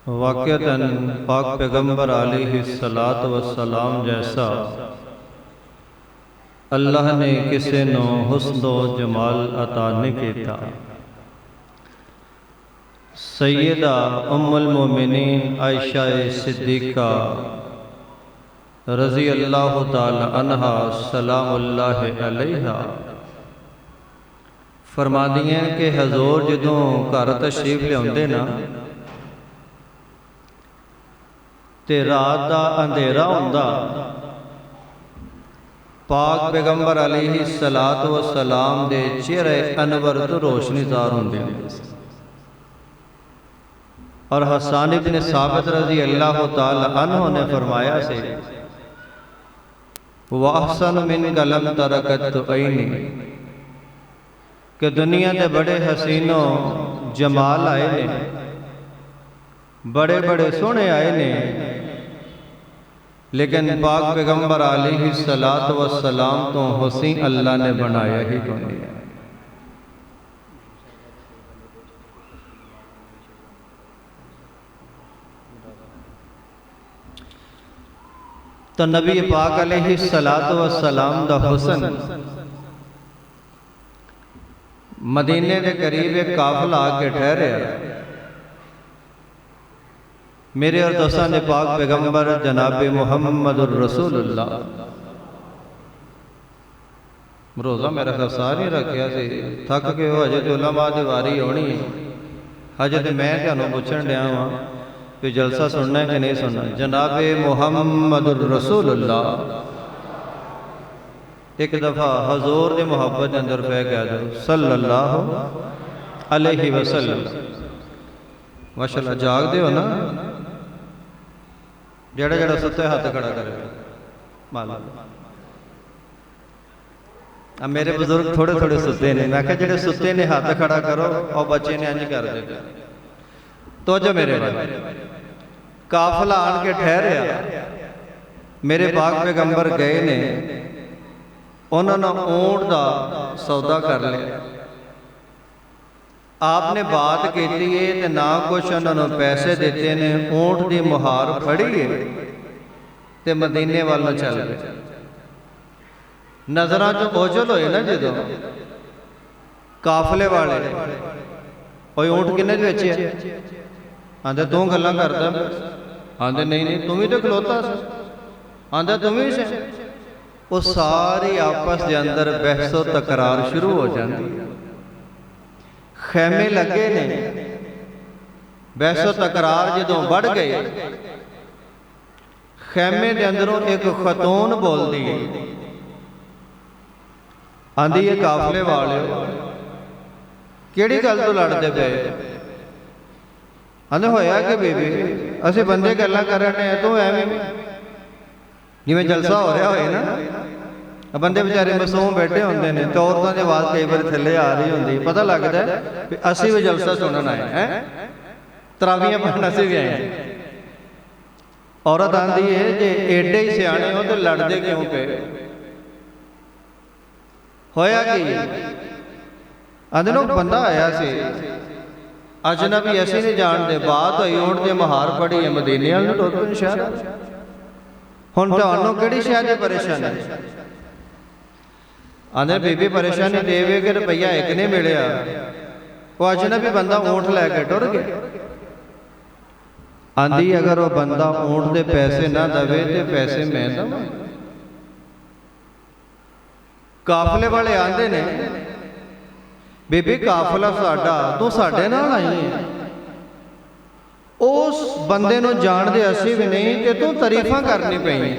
वाक़अतन पाक पैगम्बर अलैहिस्सलात वस्सलाम जैसा अल्लाह ने किसी नू हुस्न व जमाल अता नहीं किया। सैयदा उम्मुल मोमिनीन आयशा सिद्दीक़ा रज़ी अल्लाह ताला अन्हा सलामुल्लाह अलैहा फरमादियां कि हजूर जदों घर तशरीफ लियाउंदे ना ते रात दा अंधेरा हुंदा, पाक पैगंबर अलैहिस्सलातु वस्सलाम दे चेहरे अनवर तो रोशनीदार होंदे और हसन इब्न साबित रज़ी अल्लाह ताला अन्हु ने फरमाया से वाहसन मिन कलम तरकत ऐनी कि दुनिया के बड़े हसीनो जमाल आए ने, बड़े बड़े सोहने आए ने, लेकिन पाक पैगंबर अलैहिस्सलातु वस्सलाम तो हुस्न अल्लाह ने बनाया ही कोई नहीं। तो नबी पाक अलैहिस्सलातु वस्सलाम दा हुस्न मदीने के करीब एक काफिला आके ठहरे। मेरे और दोस्तां ने पाक पैगंबर जनाब मुहम्मदुर रसूलुल्लाह रोज़ा मेरा ख्याल सारी रखिया सी, थक के वो अजे तो उलमा दी वारी होनी है, अजे तो मैं तुहानूं पुछण दिया वां कि जलसा सुनना है कि नहीं सुनना। जनाब मुहम्मदुर रसूलुल्लाह एक दफ़ा हजूर की मुहब्बत के अंदर पै गया दो सल्लल्लाहु अलैहि वसल्लम। माशाअल्लाह जागदे हो ना, जेड़ा जेड़ा सुते हाथ खड़ा करे माला। अब मेरे बुजुर्ग थोड़े थोड़े सुते ने, मैं क्या जेड़े सुते ने हाथ खड़ा करो और बच्चे ने इंज कर दे। तो जो मेरे काफिला आन के ठहरिया, मेरे पाक पैगंबर गए ने, उन्होंने ऊंट का सौदा कर लिया। आपने बात की है ना कुछ उन्होंने पैसे देते ने, ऊंट की मुहार फड़ी है ते मदीने वाल चल गए। नजर चो ओझल होए ना जो काफले वाले ऊंट किन्ने बेचे, आंदे तू गल्लां करदा, आंदे नहीं नहीं तू भी तो खलोता, आंदा तू भी से। वो सारी आपस के अंदर बहसो तकरार शुरू हो जाती है। खैमे लगे ने, बहसो तकरार जदों बढ़ गए, खैमे के अंदरों एक खतून बोलती है, आंदी है काफले वाले किहड़ी गल तो लड़ते पे। आंदे होया कि बीबी असीं बंदे गल्लां करने तू एवें जिवें जलसा हो रहा होए ना, बंदे बेचारे मासूम बैठे होंगे ने, तो औरतों की आवाज़ कई बार थले आ रही होंगी, पता लगता है कि असी भी जलसा सुनन आए हैं, तरावियां पढ़न असी भी आए। औरत आती है जे एडे ही सियाने हो तो लड़ते क्यों पे, होया कि आंदे लोग बंदा आया से अजनबी असी नहीं जानते, बात हुई ऊंट की मुहार पड़ी है, मदीने वाल टुर पे शहर। हुण तुहानूं किहड़ी शय दी परेशानी? आंदे बीबी परेशानी देवे कि रुपया एक नहीं मिलिया, वो अजनबी बंदा ऊंट लैके टुर गया। आंदी अगर वो बंदा ऊंट के पैसे ना दवे तो पैसे मैं दवां। काफले वाले आंदे ने बीबी काफला साडा, तू साडे नाल आई है, उस बंदे नूं जाणदे असीं भी नहीं ते तू तारीफां करनी पई।